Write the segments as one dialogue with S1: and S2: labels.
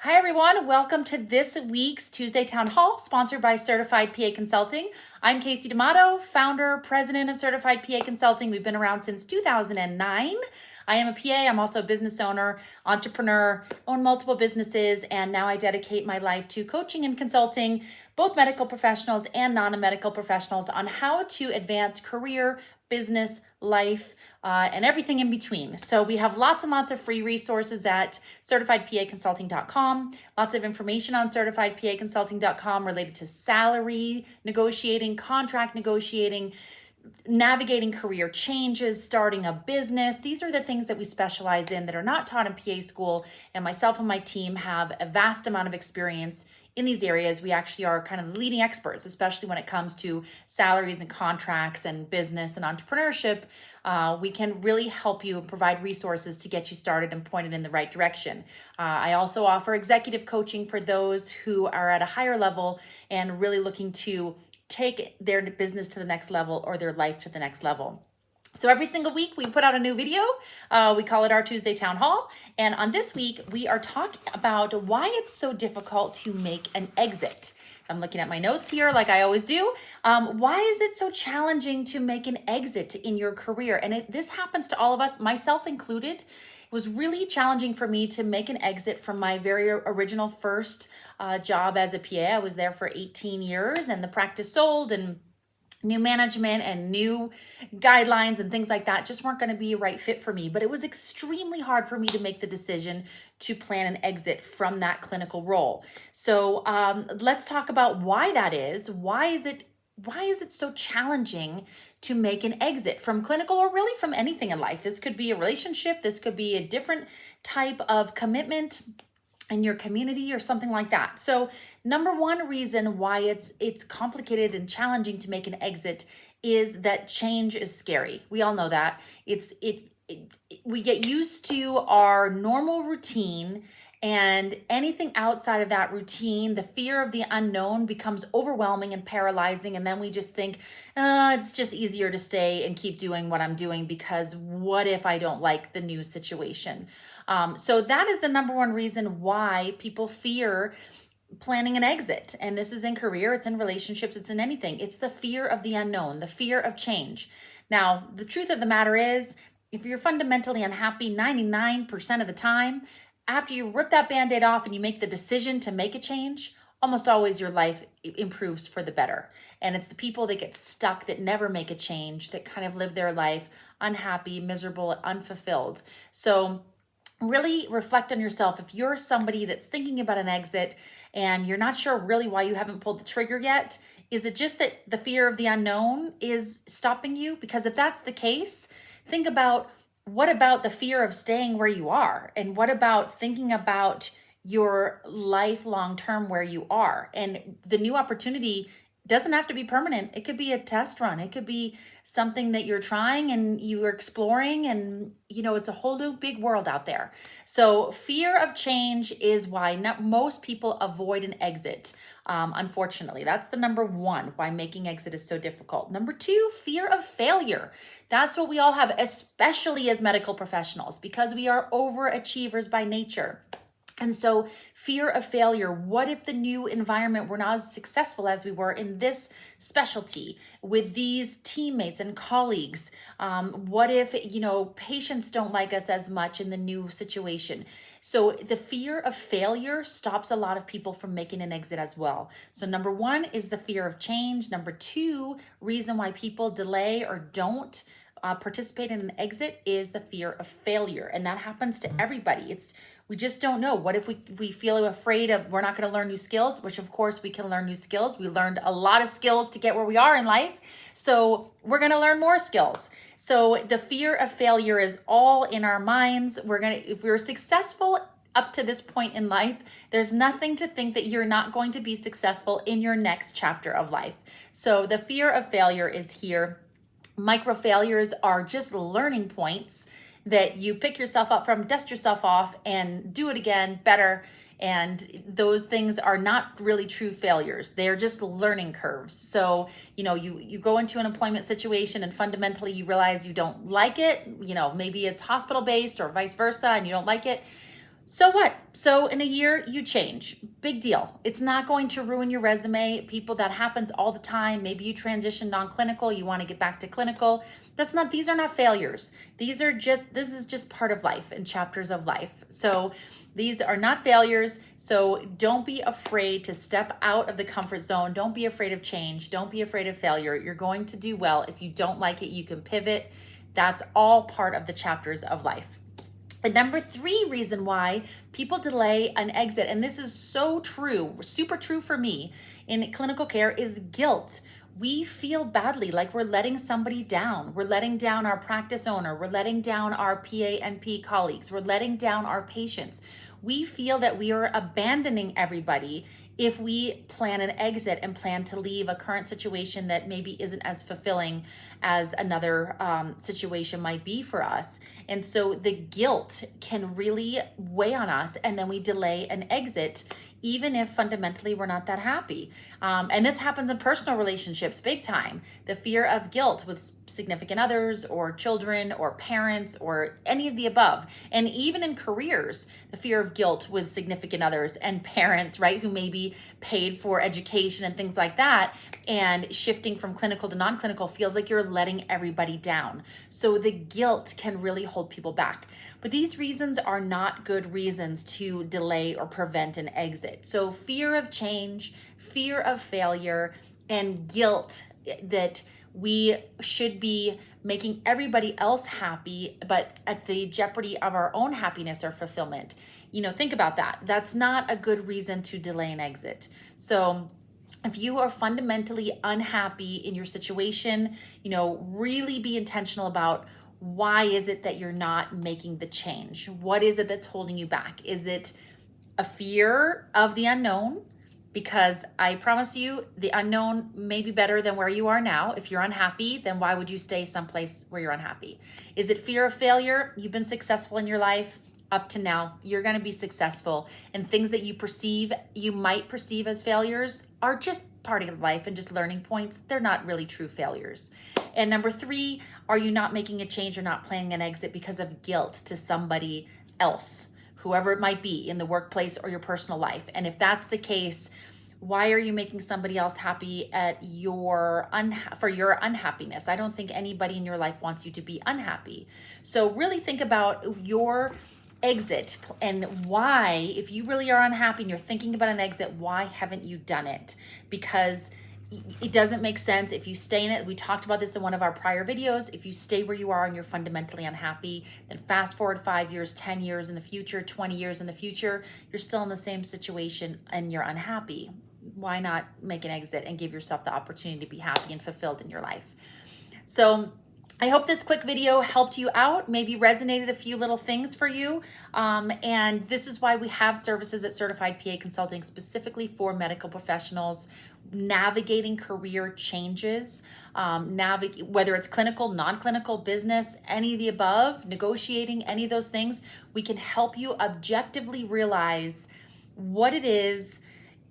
S1: Hi, everyone. Welcome to this week's Tuesday Town Hall, sponsored by Certified PA Consulting. I'm Casey D'Amato, founder, president of Certified PA Consulting. We've been around since 2009. I am a PA. I'm also a business owner, entrepreneur, own multiple businesses, and now I dedicate my life to coaching and consulting both medical professionals and non-medical professionals on how to advance career, business, life, and everything in between. So we have lots and lots of free resources at certifiedpaconsulting.com, lots of information on certifiedpaconsulting.com related to salary negotiating, contract negotiating, navigating career changes, starting a business. These are the things that we specialize in that are not taught in PA school, and myself and my team have a vast amount of experience in these areas. We actually are kind of leading experts, especially when it comes to salaries and contracts and business and entrepreneurship. We can really help you and provide resources to get you started and pointed in the right direction. I also offer executive coaching for those who are at a higher level and really looking to take their business to the next level or their life to the next level. So every single week we put out a new video. We call it our Tuesday Town Hall. And on this week, we are talking about why it's so difficult to make an exit. I'm looking at my notes here like I always do. Why is it so challenging to make an exit in your career? And this happens to all of us, myself included. It was really challenging for me to make an exit from my very original first job as a PA. I was there for 18 years and the practice sold, and new management and new guidelines and things like that just weren't going to be a right fit for me. But it was extremely hard for me to make the decision to plan an exit from that clinical role. So let's talk about why that is. Why is it so challenging to make an exit from clinical, or really from anything in life? This could be a relationship. This could be a different type of commitment in your community or something like that. So number one reason why it's complicated and challenging to make an exit is that change is scary. We all know that. We get used to our normal routine, and anything outside of that routine, the fear of the unknown becomes overwhelming and paralyzing. And then we just think, it's just easier to stay and keep doing what I'm doing, because what if I don't like the new situation? So that is the number one reason why people fear planning an exit. And this is in career, it's in relationships, it's in anything. It's the fear of the unknown, the fear of change. Now, the truth of the matter is, if you're fundamentally unhappy 99% of the time, after you rip that Band-Aid off and you make the decision to make a change, almost always your life improves for the better. And it's the people that get stuck, that never make a change, that kind of live their life unhappy, miserable, unfulfilled. So really reflect on yourself. If you're somebody that's thinking about an exit and you're not sure really why you haven't pulled the trigger yet, is it just that the fear of the unknown is stopping you? Because if that's the case, think about, what about the fear of staying where you are? And what about thinking about your life long term where you are? And the new opportunity doesn't have to be permanent. It could be a test run. It could be something that you're trying and you're exploring, and it's a whole new big world out there. So fear of change is why most people avoid an exit. Unfortunately, that's the number one why making exit is so difficult. Number two, fear of failure. That's what we all have, especially as medical professionals, because we are overachievers by nature. And so fear of failure. What if the new environment were not as successful as we were in this specialty with these teammates and colleagues? What if, patients don't like us as much in the new situation? So the fear of failure stops a lot of people from making an exit as well. So number one is the fear of change. Number two reason why people delay or don't participate in an exit is the fear of failure. And that happens to everybody. We just don't know. What if we feel afraid of, we're not going to learn new skills, which of course we can learn new skills. We learned a lot of skills to get where we are in life. So we're going to learn more skills. So the fear of failure is all in our minds. If we're successful up to this point in life, there's nothing to think that you're not going to be successful in your next chapter of life. So the fear of failure is here. Micro failures are just learning points that you pick yourself up from, dust yourself off, and do it again better. And those things are not really true failures. They're just learning curves. So, you go into an employment situation and fundamentally you realize you don't like it. Maybe it's hospital-based or vice versa and you don't like it. So what? So in a year, you change. Big deal. It's not going to ruin your resume. People, that happens all the time. Maybe you transition non-clinical, you want to get back to clinical. These are not failures. This is just part of life and chapters of life. So these are not failures. So don't be afraid to step out of the comfort zone. Don't be afraid of change. Don't be afraid of failure. You're going to do well. If you don't like it, you can pivot. That's all part of the chapters of life. The number 3 reason why people delay an exit, and this is so true, super true for me in clinical care, is guilt. We feel badly, like we're letting somebody down. We're letting down our practice owner. We're letting down our PA&P colleagues. We're letting down our patients. We feel that we are abandoning everybody if we plan an exit and plan to leave a current situation that maybe isn't as fulfilling as another situation might be for us. And so the guilt can really weigh on us, and then we delay an exit even if fundamentally we're not that happy. And this happens in personal relationships big time. The fear of guilt with significant others or children or parents or any of the above. And even in careers, the fear of guilt with significant others and parents, right, who may be paid for education and things like that. And shifting from clinical to non-clinical feels like you're letting everybody down. So the guilt can really hold people back. But these reasons are not good reasons to delay or prevent an exit. So fear of change, fear of failure, and guilt that we should be making everybody else happy, but at the jeopardy of our own happiness or fulfillment. Think about that. That's not a good reason to delay an exit. So if you are fundamentally unhappy in your situation, really be intentional about why is it that you're not making the change? What is it that's holding you back? Is it a fear of the unknown? Because I promise you, the unknown may be better than where you are now. If you're unhappy, then why would you stay someplace where you're unhappy? Is it fear of failure? You've been successful in your life up to now. You're going to be successful. And things that you might perceive as failures are just part of life and just learning points. They're not really true failures. And number 3, are you not making a change or not planning an exit because of guilt to somebody else? Whoever it might be in the workplace or your personal life. And if that's the case, why are you making somebody else happy at for your unhappiness? I don't think anybody in your life wants you to be unhappy. So really think about your exit and why, if you really are unhappy and you're thinking about an exit, why haven't you done it? Because it doesn't make sense if you stay in it. We talked about this in one of our prior videos. If you stay where you are and you're fundamentally unhappy, then fast forward 5 years, 10 years in the future, 20 years in the future, you're still in the same situation and you're unhappy. Why not make an exit and give yourself the opportunity to be happy and fulfilled in your life? So I hope this quick video helped you out, maybe resonated a few little things for you. And this is why we have services at Certified PA Consulting specifically for medical professionals navigating career changes, whether it's clinical, non-clinical, business, any of the above, negotiating, any of those things. We can help you objectively realize what it is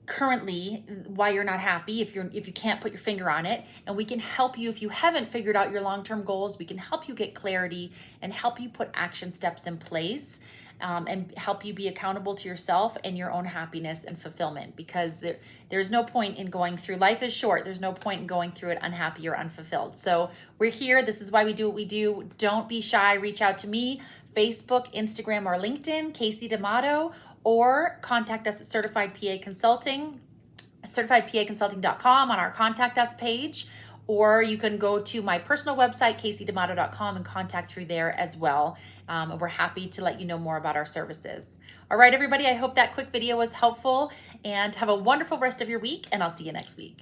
S1: currently why you're not happy if you can't put your finger on it, and we can help you if you haven't figured out your long-term goals. We can help you get clarity and help you put action steps in place, and help you be accountable to yourself and your own happiness and fulfillment, because there's no point in going through, life is short, there's no point in going through it unhappy or unfulfilled. So we're here. This is why we do what we do. Don't be shy. Reach out to me, Facebook, Instagram, or LinkedIn, Casey D'Amato, or contact us at Certified PA Consulting, certifiedpaconsulting.com on our contact us page, or you can go to my personal website, caseydamato.com, and contact through there as well. We're happy to let you know more about our services. All right, everybody, I hope that quick video was helpful, and have a wonderful rest of your week, and I'll see you next week.